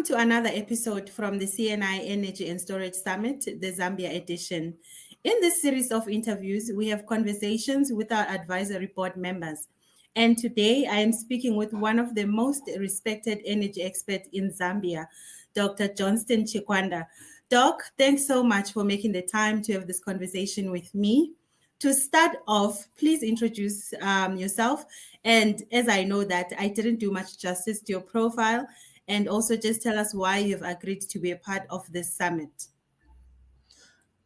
to another episode from the C&I Energy+Storage Summit, the Zambia edition. In this series of interviews, we have conversations with our advisory board members. And today I am speaking with one of the most respected energy experts in Zambia, Dr. Johnstone Chikwanda. Doc, thanks so much for making the time to have this conversation with me. To start off, please introduce yourself. And as I know that I didn't do much justice to your profile, and also just tell us why you've agreed to be a part of this summit.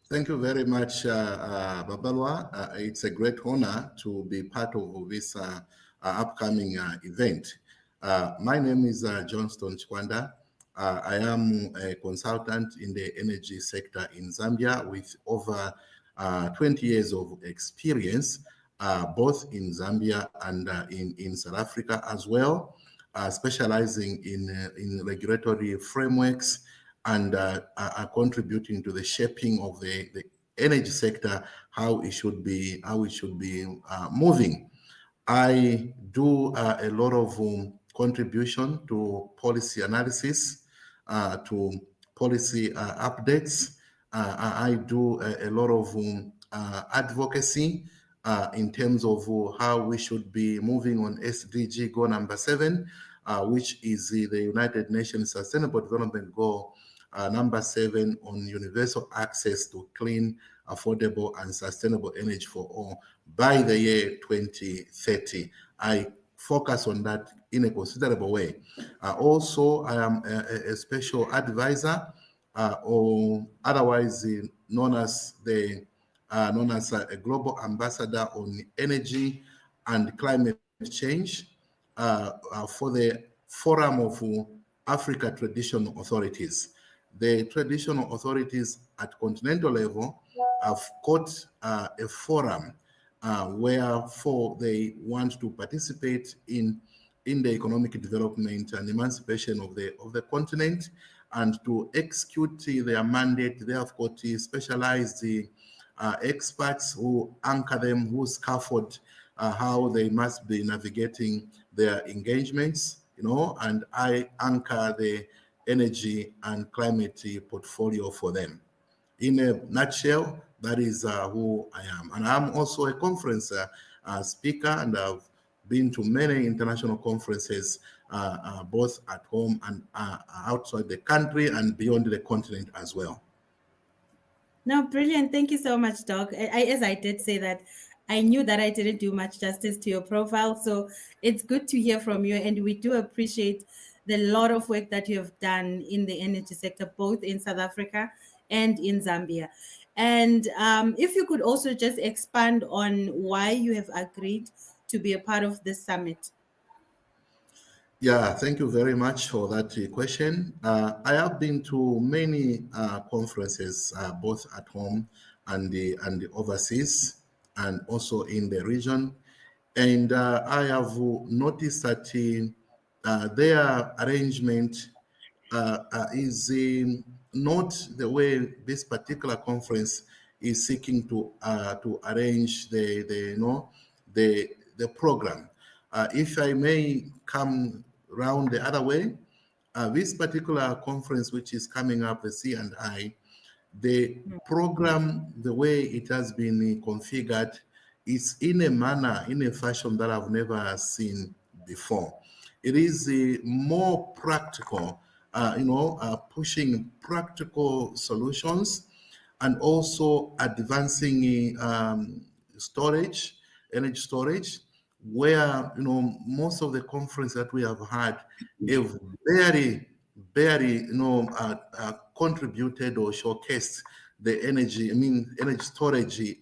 Thank you very much, Babalwa. It's a great honor to be part of this upcoming event. My name is Johnstone Chikwanda. I am a consultant in the energy sector in Zambia with over 20 years of experience, both in Zambia and in South Africa as well. Specializing in regulatory frameworks and are contributing to the shaping of the energy sector, how it should be moving. I do a lot of contribution to policy analysis, to policy updates. I do a lot of advocacy in terms of how we should be moving on SDG goal number 7, which is the United Nations Sustainable Development Goal number 7 on universal access to clean, affordable, and sustainable energy for all by the year 2030. I focus on that in a considerable way. Also, I am a special advisor, or otherwise known as a global ambassador on energy and climate change for the Forum of Africa Traditional Authorities. The traditional authorities at continental level have got a forum wherefore they want to participate in the economic development and emancipation of the continent, and to execute their mandate. They have got specialized experts who anchor them, who scaffold how they must be navigating their engagements, and I anchor the energy and climate portfolio for them. In a nutshell, that is who I am. And I'm also a conference speaker, and I've been to many international conferences, both at home and outside the country and beyond the continent as well. No, brilliant. Thank you so much, Doc. As I did say that, I knew that I didn't do much justice to your profile. So it's good to hear from you. And we do appreciate the lot of work that you have done in the energy sector, both in South Africa and in Zambia. And if you could also just expand on why you have agreed to be a part of this summit. Yeah, thank you very much for that question. I have been to many conferences, both at home and the overseas, and also in the region. And I have noticed that their arrangement is not the way this particular conference is seeking to arrange the program. If I may come round the other way, this particular conference, which is coming up, the C&I, the program, the way it has been configured, is in a manner, in a fashion that I've never seen before. It is more practical, pushing practical solutions, and also advancing storage, energy storage, where most of the conference that we have had have very contributed or showcased the energy storage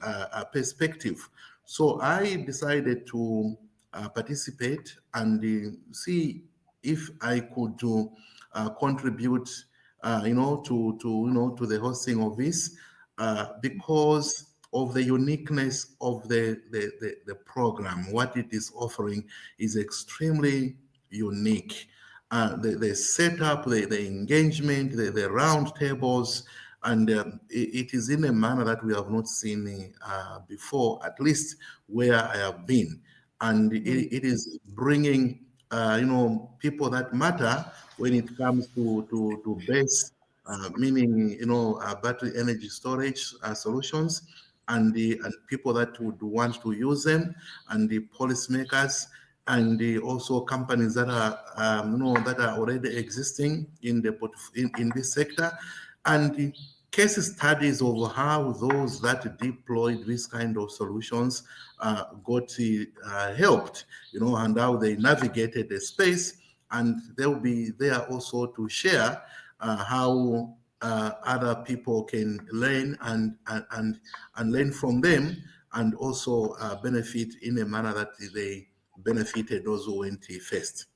perspective. So I decided to participate and see if I could contribute to the hosting of this, because of the uniqueness of the program. What it is offering is extremely unique. The setup, the engagement, the round tables, and it is in a manner that we have not seen before, at least where I have been. And it is bringing people that matter when it comes to base, meaning, battery energy storage solutions, and the people that would want to use them, and the policymakers, and also companies that are, that are already existing in in this sector, and the case studies of how those that deployed this kind of solutions got helped, and how they navigated the space, and they'll be there also to share how other people can learn and learn from them, and also benefit in a manner that they benefited those who went first.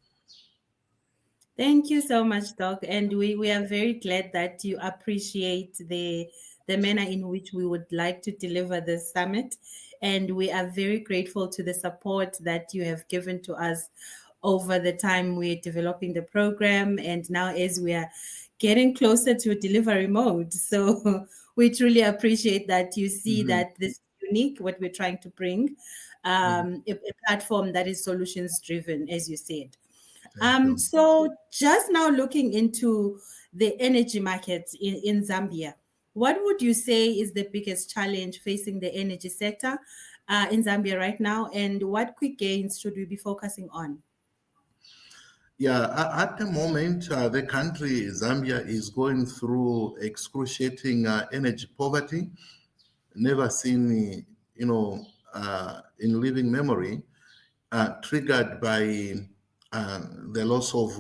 Thank you so much, Doc. And we are very glad that you appreciate the manner in which we would like to deliver this summit. And we are very grateful to the support that you have given to us over the time we're developing the program. And now as we are getting closer to delivery mode. So we truly appreciate that you see Mhm. that this is unique, what we're trying to bring, Mhm. a platform that is solutions driven, as you said. Thank you. So just now looking into the energy market in Zambia, what would you say is the biggest challenge facing the energy sector in Zambia right now, and what quick gains should we be focusing on? Yeah, at the moment, the country, Zambia, is going through excruciating energy poverty, never seen, in living memory, triggered by the loss of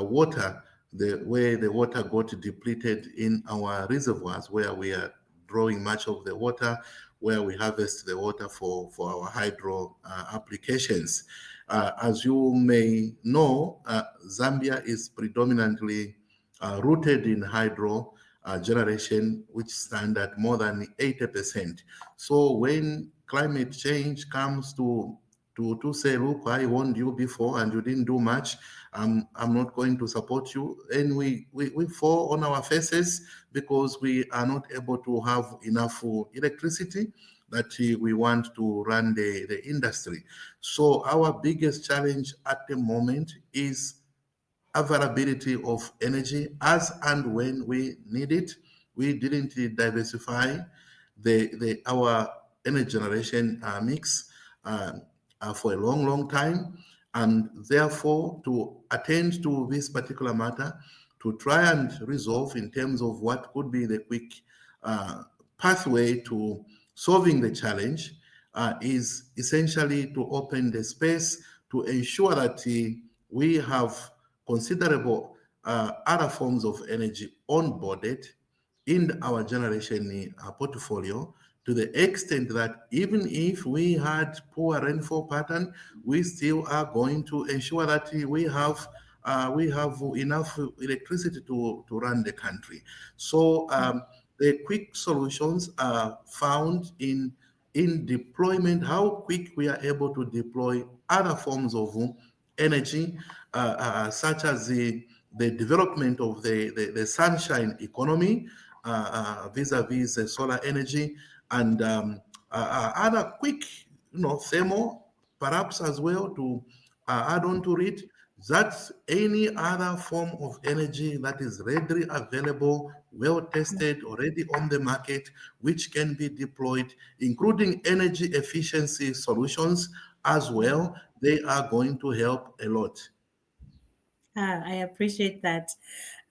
water, the way the water got depleted in our reservoirs, where we are drawing much of the water, where we harvest the water for our hydro applications. As you may know, Zambia is predominantly rooted in hydro generation, which stand at more than 80%. So when climate change comes to say, look, I warned you before and you didn't do much, I'm not going to support you, and we fall on our faces because we are not able to have enough electricity that we want to run the industry. So our biggest challenge at the moment is availability of energy as and when we need it. We didn't diversify our energy generation mix for a long time, and therefore to attend to this particular matter, to try and resolve in terms of what could be the quick uh, pathway to solving the challenge, is essentially to open the space to ensure that we have considerable other forms of energy onboarded in our generation portfolio, to the extent that even if we had poor rainfall pattern, we still are going to ensure that we have enough electricity to run the country. So the quick solutions are found in deployment, how quick we are able to deploy other forms of energy, such as the development of the sunshine economy, vis-a-vis solar energy, and other quick, thermal, perhaps as well, to add on to it. That's any other form of energy that is readily available, well tested, already on the market, which can be deployed, including energy efficiency solutions as well. They are going to help a lot. I appreciate that.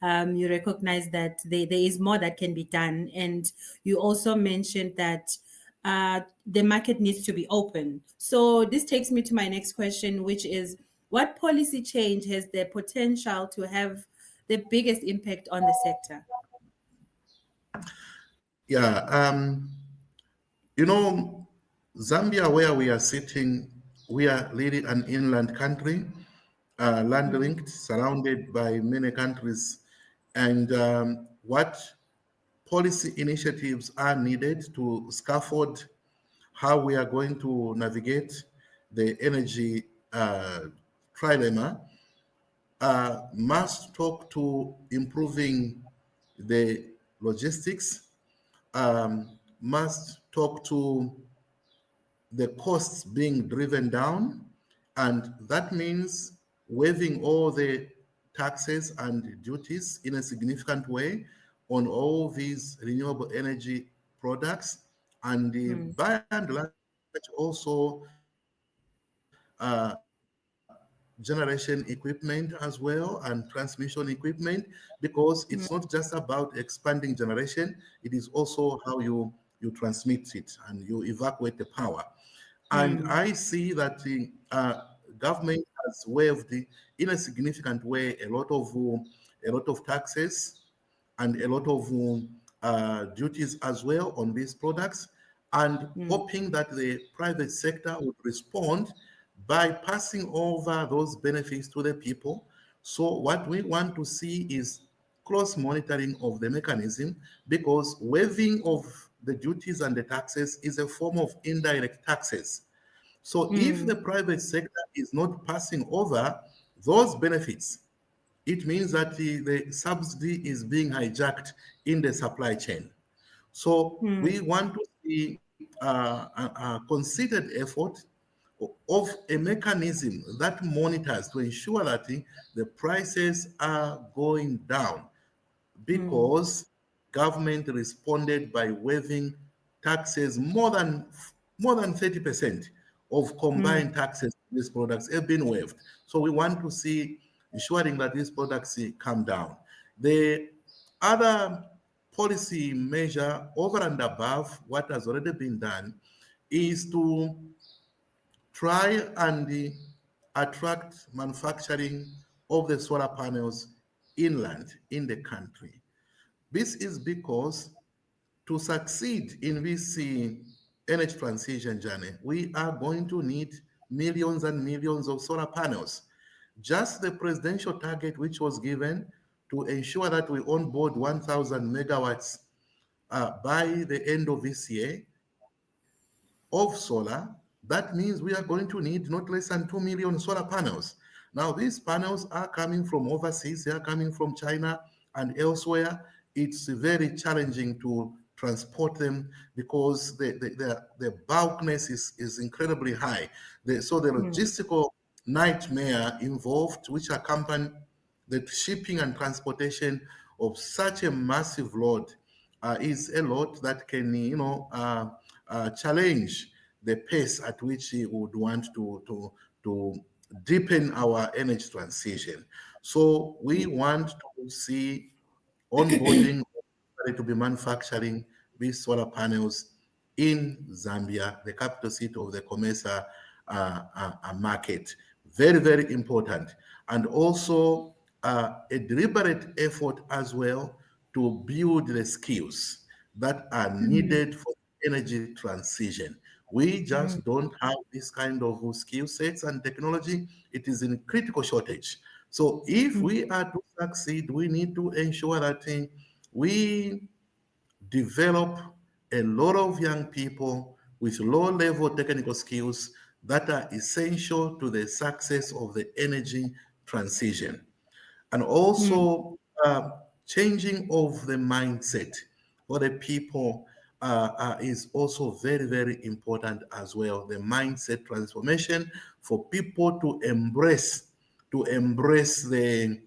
You recognize that there is more that can be done. And you also mentioned that the market needs to be open. So this takes me to my next question, which is what policy change has the potential to have the biggest impact on the sector? Yeah, you know, Zambia, where we are sitting, we are really an inland country, land linked, surrounded by many countries. And what policy initiatives are needed to scaffold how we are going to navigate the energy trilemma must talk to improving the logistics, must talk to the costs being driven down, And that means waiving all the taxes and duties in a significant way on all these renewable energy products. And by and large, also generation equipment as well and transmission equipment, because it's not just about expanding generation, it is also how you transmit it and you evacuate the power. And I see that the government has waived in a significant way a lot of taxes and a lot of duties as well on these products, and hoping that the private sector would respond by passing over those benefits to the people. So what we want to see is close monitoring of the mechanism, because waiving of the duties and the taxes is a form of indirect taxes. So if the private sector is not passing over those benefits, it means that the subsidy is being hijacked in the supply chain. So we want to see a considered effort of a mechanism that monitors to ensure that the prices are going down, because government responded by waiving taxes. More than 30% of combined taxes on these products have been waived. So we want to see ensuring that these products come down. The other policy measure over and above what has already been done is to try and attract manufacturing of the solar panels inland in the country. This is because to succeed in this energy transition journey, we are going to need millions and millions of solar panels. Just the presidential target, which was given to ensure that we onboard 1,000 megawatts by the end of this year of solar, that means we are going to need not less than 2 million solar panels. Now, these panels are coming from overseas, they are coming from China and elsewhere. It's very challenging to transport them because the bulkness is incredibly high. So the logistical nightmare involved, which accompany the shipping and transportation of such a massive load, is a lot that can, challenge the pace at which we would want to deepen our energy transition. So we want to see onboarding to be manufacturing these solar panels in Zambia, the capital city of the COMESA market. Very, very important. And also a deliberate effort as well to build the skills that are needed for energy transition. We just don't have this kind of skill sets and technology. It is in critical shortage. So if we are to succeed, we need to ensure that we develop a lot of young people with low-level technical skills that are essential to the success of the energy transition. And also changing of the mindset for the people is also very, very important as well. The mindset transformation for people to embrace the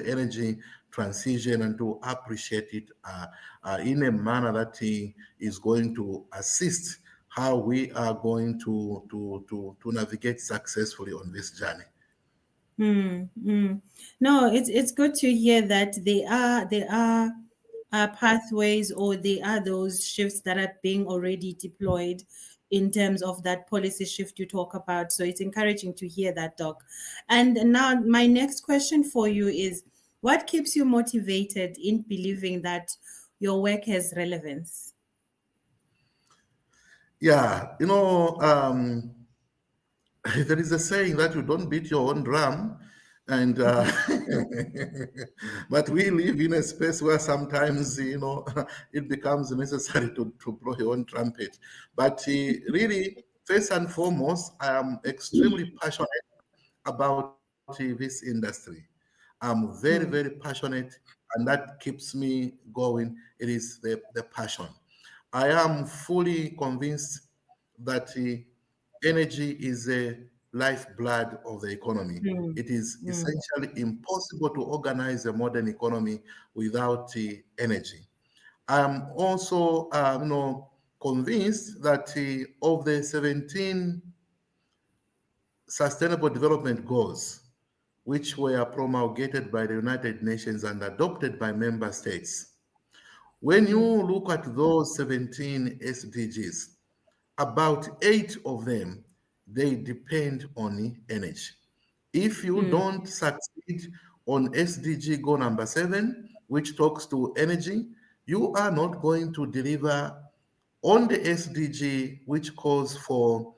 energy transition and to appreciate it in a manner that is going to assist how we are going to navigate successfully on this journey. No, it's good to hear that there are pathways, or there are those shifts that are being already deployed in terms of that policy shift you talk about. So it's encouraging to hear that, Doc. And now my next question for you is, what keeps you motivated in believing that your work has relevance? Yeah, there is a saying that you don't beat your own drum, and but we live in a space where sometimes it becomes necessary to blow your own trumpet. But really, first and foremost, I am extremely passionate about this industry. I'm very, very passionate, and that keeps me going. It is the passion. I am fully convinced that energy is a lifeblood of the economy. Mm, It is mm, essentially impossible to organize a modern economy without energy. I'm also, convinced that of the 17 Sustainable Development Goals, which were promulgated by the United Nations and adopted by member states, when you mm, look at those 17 SDGs, about 8 of them, they depend on energy. If you mm, don't succeed on SDG goal number 7, which talks to energy, you are not going to deliver on the SDG, which calls for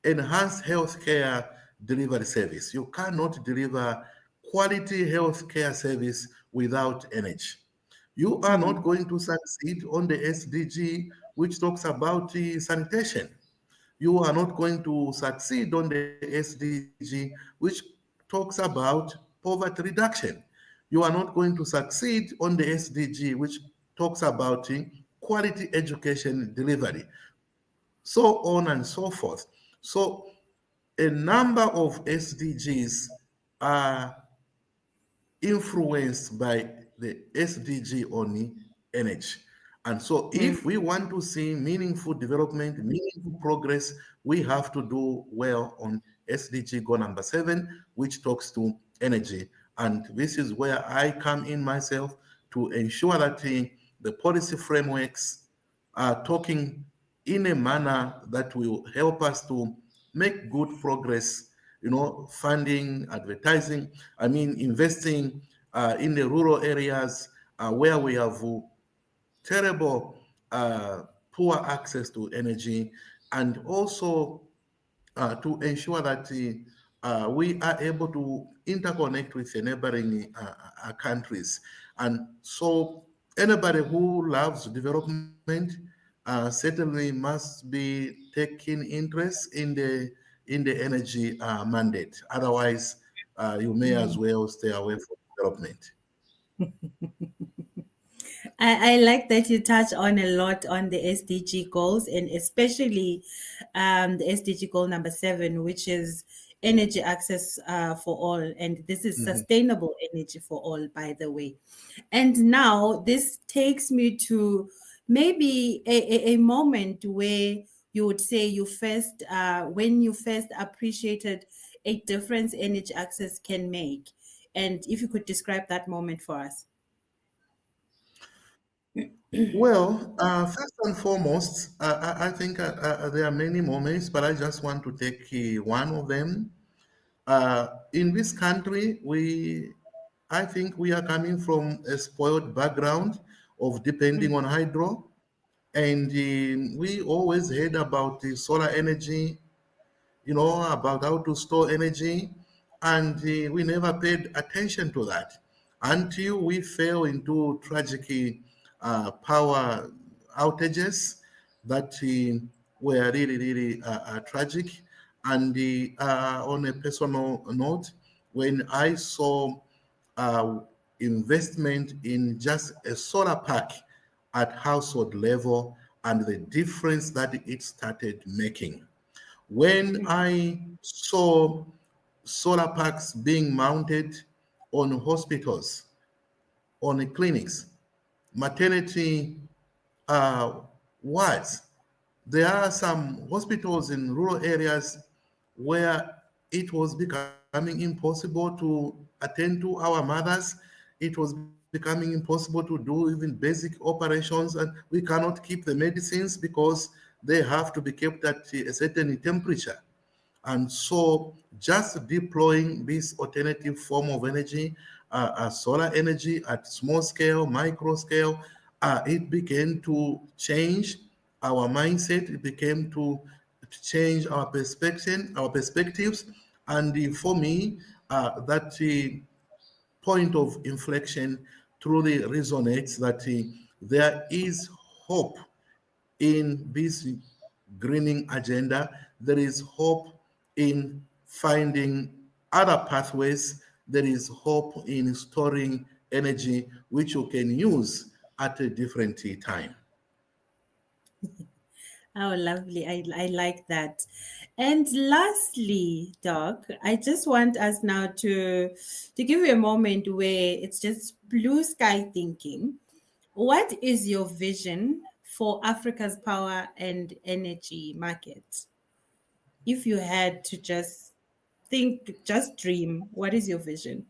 enhanced healthcare delivery service. You cannot deliver quality healthcare service without energy. You are not mm, going to succeed on the SDG, which talks about sanitation. You are not going to succeed on the SDG, which talks about poverty reduction. You are not going to succeed on the SDG, which talks about quality education delivery, so on and so forth. So a number of SDGs are influenced by the SDG on energy. And so, mm, if we want to see meaningful development, meaningful progress, we have to do well on SDG goal number 7, which talks to energy. And this is where I come in myself to ensure that the policy frameworks are talking in a manner that will help us to make good progress, funding, advertising, investing in the rural areas where we have terrible, poor access to energy, and also to ensure that we are able to interconnect with the neighboring countries. And so anybody who loves development certainly must be taking interest in the energy mandate. Otherwise, you may as mm. well stay away from development. I like that you touch on a lot on the SDG goals, and especially the SDG goal number 7, which is energy access for all. And this is Mhm. sustainable energy for all, by the way. And now this takes me to maybe a moment where you would say you first, when you first appreciated a difference energy access can make. And if you could describe that moment for us. Well, first and foremost, I think there are many moments, but I just want to take one of them. In this country, I think we are coming from a spoiled background of depending on hydro, and we always heard about the solar energy, about how to store energy, and we never paid attention to that until we fell into tragic power outages that were really, really tragic. And on a personal note, when I saw uh, investment in just a solar park at household level and the difference that it started making, when I saw solar parks being mounted on hospitals, on clinics, maternity wards, there are some hospitals in rural areas where it was becoming impossible to attend to our mothers. It was becoming impossible to do even basic operations, and we cannot keep the medicines because they have to be kept at a certain temperature. And so just deploying this alternative form of energy, solar energy at small scale, micro scale, it began to change our mindset. It became to change our perspectives. And for me, that point of inflection truly resonates that there is hope in this greening agenda. There is hope in finding other pathways. There is hope in storing energy which you can use at a different time. Oh, lovely. I like that. And lastly, Doc, I just want us now to give you a moment where it's just blue sky thinking. What is your vision for Africa's power and energy market? If you had to just think, just dream, what is your vision?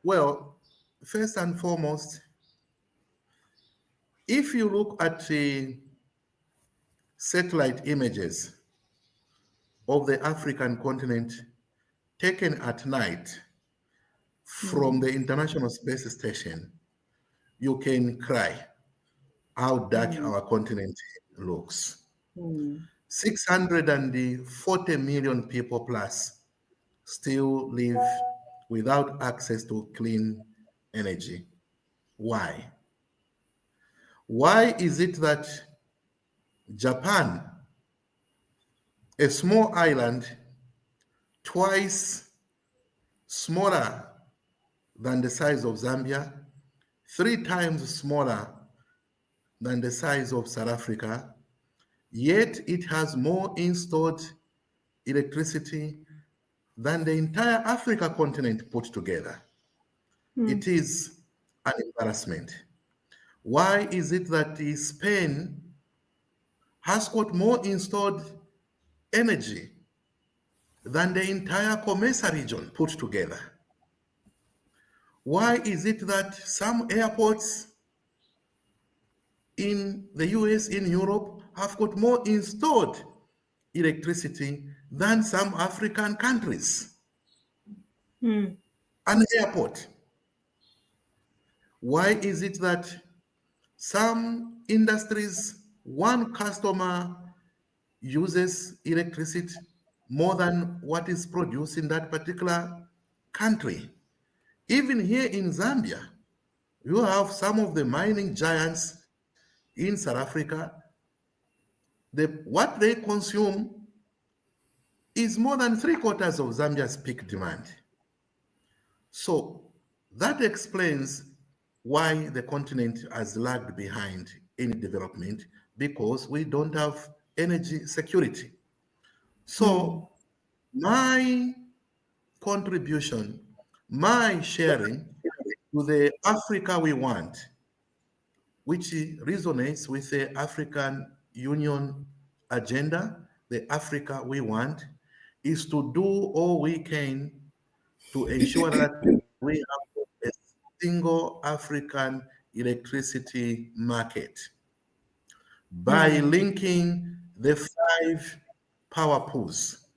Well, first and foremost, if you look at the satellite images of the African continent taken at night from Mm, the International Space Station, you can cry how dark mm, our continent looks. mm, 640 million people plus still live without access to clean energy. Why? Why is it that Japan, a small island twice smaller than the size of Zambia, 3 times smaller than the size of South Africa, yet it has more installed electricity than the entire Africa continent put together? mm, It is an embarrassment. Why is it that Spain has got more installed energy than the entire Comesa region put together? Why is it that some airports in the US, in Europe, have got more installed electricity than some African countries? mm, An airport. Why is it that some industries, one customer uses electricity more than what is produced in that particular country? Even here in Zambia, you have some of the mining giants in South Africa. What they consume is more than three-quarters of Zambia's peak demand. So that explains why the continent has lagged behind in development, because we don't have energy security. mm, So my contribution, my sharing to the Africa we want, which resonates with the African Union agenda, the Africa we want, is to do all we can to ensure that we have a single African electricity market by mm, linking the 5 power pools,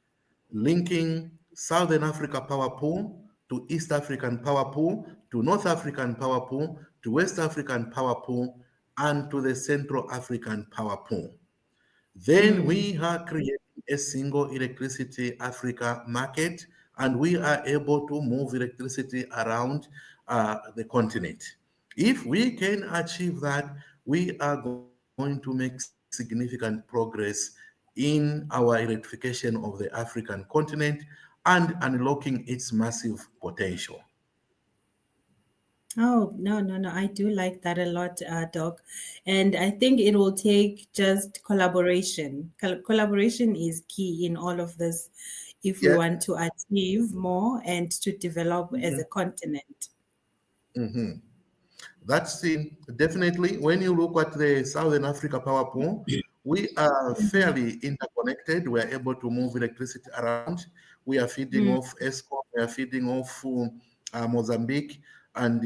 linking Southern Africa power pool to East African power pool, to North African power pool, to West African power pool, and to the Central African power pool. Then mm. we are creating a single electricity Africa market, and we are able to move electricity around the continent. If we can achieve that, we are going to make significant progress in our electrification of the African continent and unlocking its massive potential. Oh, no, no, no. I do like that a lot, Doc. And I think it will take just collaboration. Collaboration is key in all of this if we Yeah. want to achieve more and to develop as a continent. Mhm. That's definitely when you look at the Southern Africa power pool, we are Mhm. fairly interconnected. We are able to move electricity around. We are feeding Mm, off ESCOM, we are feeding off Mozambique, and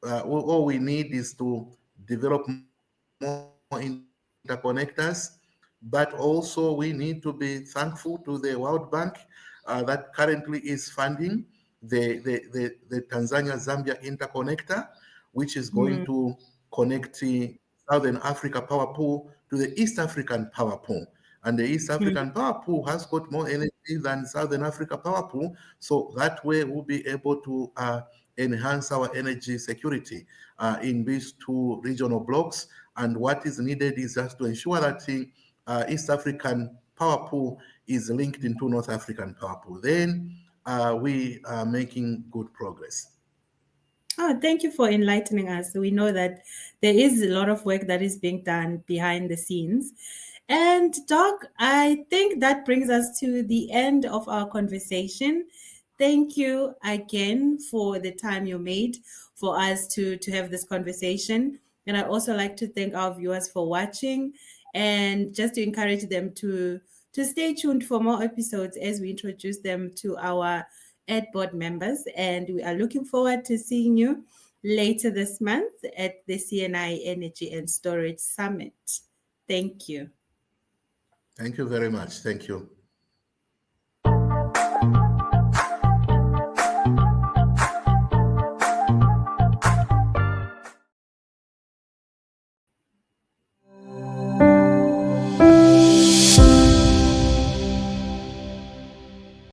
all we need is to develop more interconnectors. But also, we need to be thankful to the World Bank that currently is funding the Tanzania Zambia interconnector, which is going to mm, connect the Southern Africa power pool to the East African power pool. And the East mm. African power pool has got more energy than Southern Africa power pool. So that way we'll be able to enhance our energy security in these two regional blocks. And what is needed is just to ensure that the East African power pool is linked into North African power pool. Then we are making good progress. Oh, thank you for enlightening us. We know that there is a lot of work that is being done behind the scenes. And, Doc, I think that brings us to the end of our conversation. Thank you again for the time you made for us to have this conversation. And I'd also like to thank our viewers for watching and just to encourage them to stay tuned for more episodes as we introduce them to our Ed board members. And we are looking forward to seeing you later this month at the C&I Energy and Storage Summit. Thank you. Thank you very much. Thank you.